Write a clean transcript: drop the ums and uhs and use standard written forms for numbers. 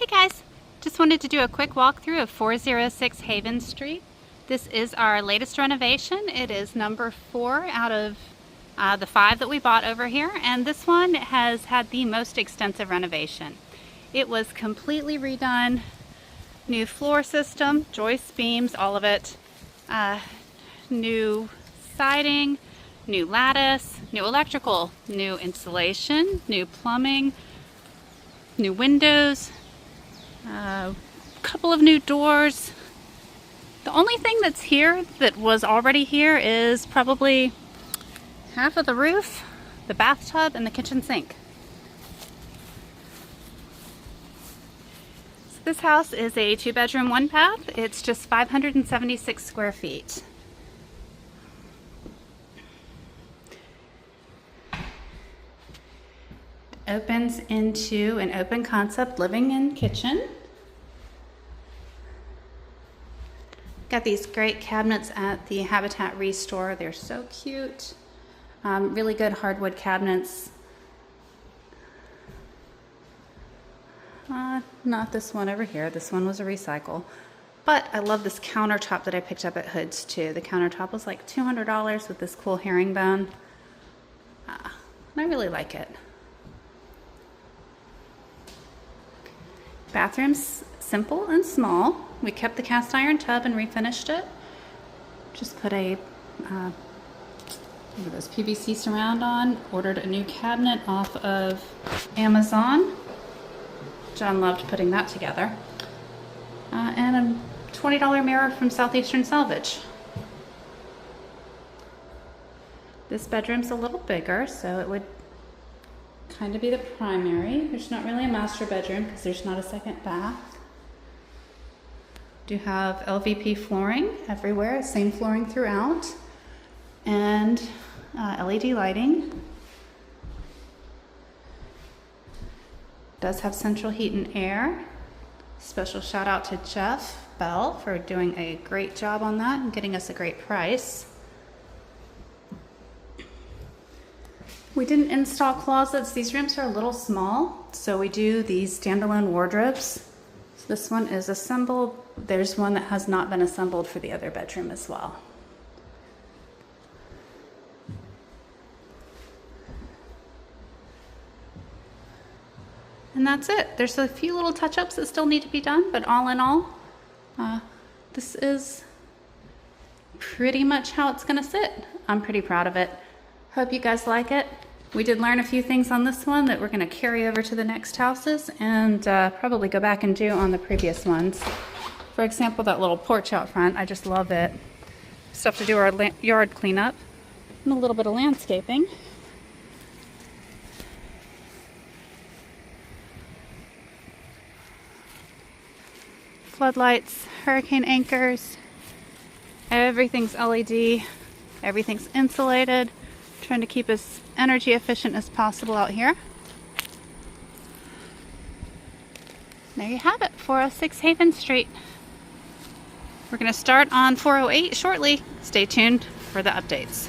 Hey guys, just wanted to do a quick walkthrough of 406 Haven Street. This is our latest renovation. It is number 4 out of the 5 that we bought over here, and this one has had the most extensive renovation. It was completely redone, new floor system, joist beams, all of it, new siding, new lattice, new electrical, new insulation, new plumbing, new windows, a couple of new doors. The only thing that's here that was already here is probably half of the roof, the bathtub, and the kitchen sink. So this house is a 2-bedroom, 1-bath. It's just 576 square feet. Opens into an open concept living and kitchen. Got these great cabinets at the Habitat Restore. They're so cute. Really good hardwood cabinets. Not this one over here. This one was a recycle. But I love this countertop that I picked up at Hood's too. The countertop was like $200 with this cool herringbone. And I really like it. Bathroom's simple and small. We kept the cast iron tub and refinished it. Just put a those PVC surround on. Ordered a new cabinet off of Amazon. John loved putting that together. And a $20 mirror from Southeastern Salvage. This bedroom's a little bigger, so it would kind of be the primary. There's not really a master bedroom because there's not a second bath. Do have LVP flooring everywhere, same flooring throughout, and LED lighting. Does have central heat and air. Special shout out to Jeff Bell for doing a great job on that and getting us a great price. We didn't install closets. These rooms are a little small, so we do these standalone wardrobes. So this one is assembled. There's one that has not been assembled for the other bedroom as well. And that's it. There's a few little touch-ups that still need to be done, but all in all, this is pretty much how it's gonna sit. I'm pretty proud of it. Hope you guys like it. We did learn a few things on this one that we're going to carry over to the next houses and probably go back and do on the previous ones. For example, that little porch out front, I just love it. Stuff to do our yard cleanup and a little bit of landscaping. Floodlights, hurricane anchors, everything's LED, everything's insulated. Trying to keep as energy efficient as possible out here. There you have it, 406 Haven Street. We're going to start on 408 shortly. Stay tuned for the updates.